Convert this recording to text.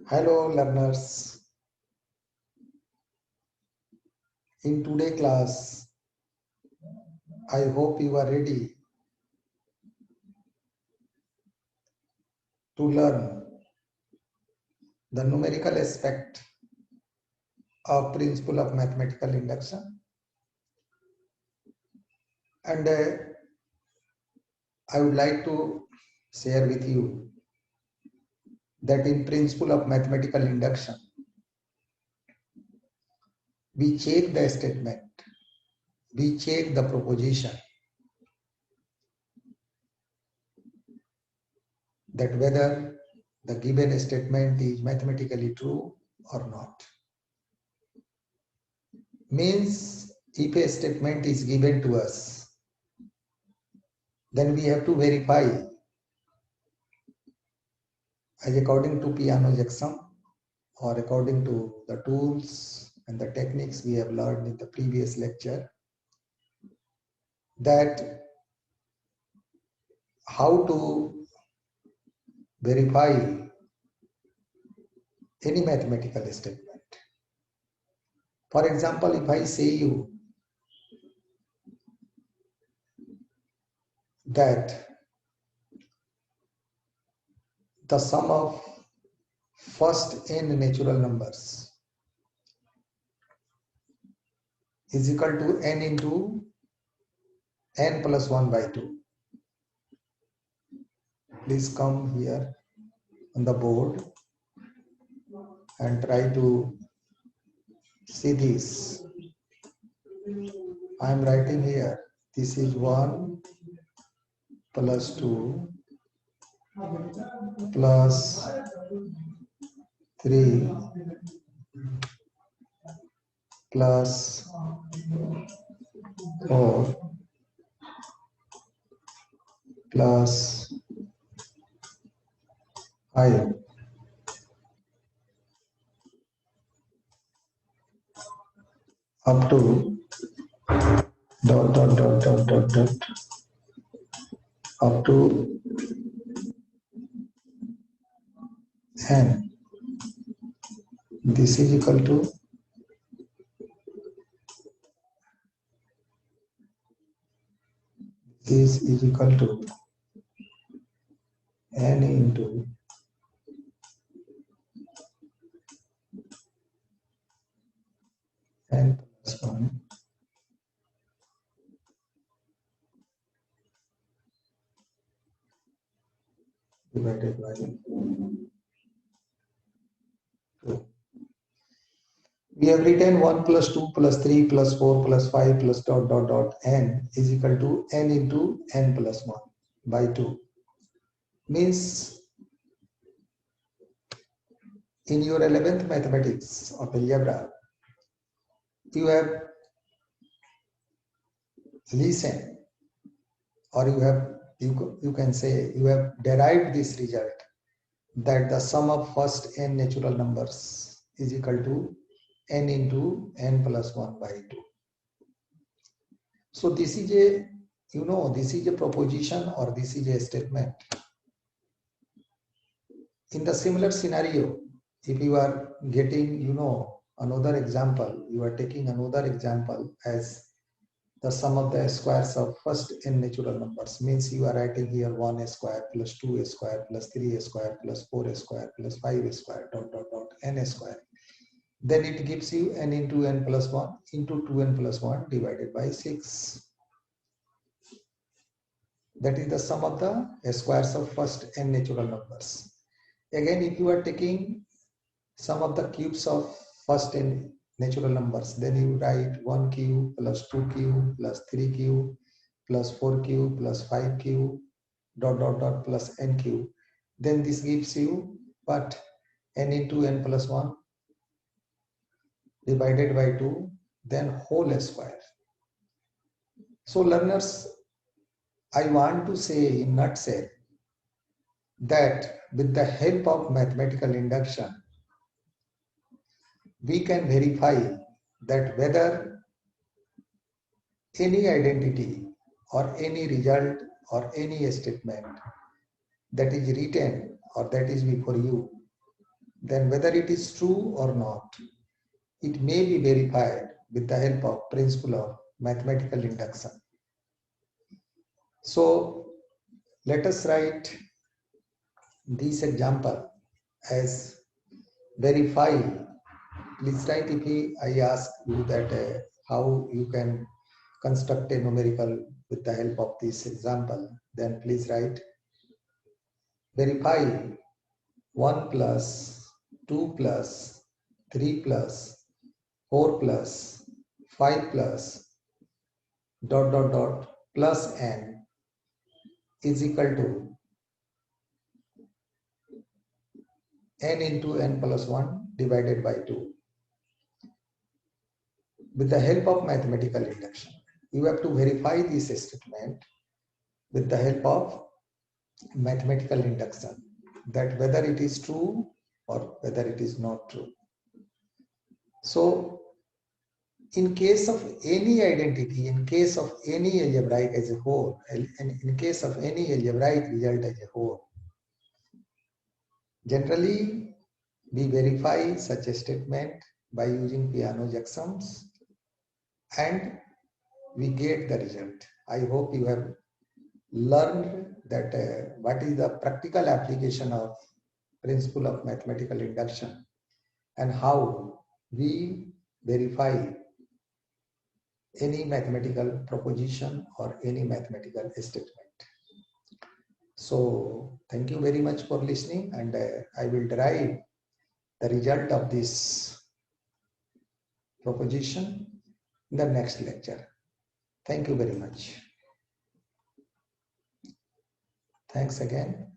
Hello learners, in today's class, I hope you are ready to learn the numerical aspect of principle of mathematical induction. And I would like to share with you that in principle of mathematical induction, we check the statement, we check the proposition, that whether the given statement is mathematically true or not. Means if a statement is given to us, then we have to verify as according to Peano's axiom or according to the tools and the techniques we have learned in the previous lecture, that how to verify any mathematical statement. For example, if I say you that the sum of first n natural numbers is equal to n into n plus 1 by 2. Please come here on the board and try to see this. I am writing here, this is 1 plus 2 plus 3 plus 4 plus 5 up to up to n. This is equal to n into n plus 1 divided by 2. We have written 1 plus 2 plus 3 plus 4 plus 5 plus n is equal to n into n plus 1 by 2. Means in your 11th mathematics of algebra, you have listened, or you can say you have derived this result, that the sum of first n natural numbers is equal to n into n plus 1 by 2. So this is a proposition, or this is a statement. In the similar scenario, if you are getting, another example, you are taking another example as the sum of the squares of first n natural numbers, means you are writing here 1a square plus 2a square plus 3a square plus 4a square plus 5a square n square. Then it gives you n into n plus 1 into 2n plus 1 divided by 6. That is the sum of the squares of first n natural numbers. Again, if you are taking sum of the cubes of first n natural numbers, then you write 1 cube plus 2 cube plus 3 cube plus 4 cube plus 5 cube plus n cube. Then this gives you what? N into n plus 1 divided by 2, then whole square. So learners, I want to say in nutshell that with the help of mathematical induction, we can verify that whether any identity or any result or any statement that is written or that is before you, then whether it is true or not, it may be verified with the help of principle of mathematical induction. So let us write this example as verify. Please write if I ask you that how you can construct a numerical with the help of this example, then please write verify 1 plus 2 plus 3 plus 4 plus 5 plus dot dot dot plus n is equal to n into n plus 1 divided by 2. With the help of mathematical induction, you have to verify this statement with the help of mathematical induction, that whether it is true or whether it is not true. So in case of any identity, in case of any algebraic as a whole, and in case of any algebraic result as a whole, generally we verify such a statement by using Peano checksums and we get the result. I hope you have learned that what is the practical application of principle of mathematical induction and how we verify any mathematical proposition or any mathematical statement. So thank you very much for listening, and I will derive the result of this proposition in the next lecture. Thank you very much. Thanks again.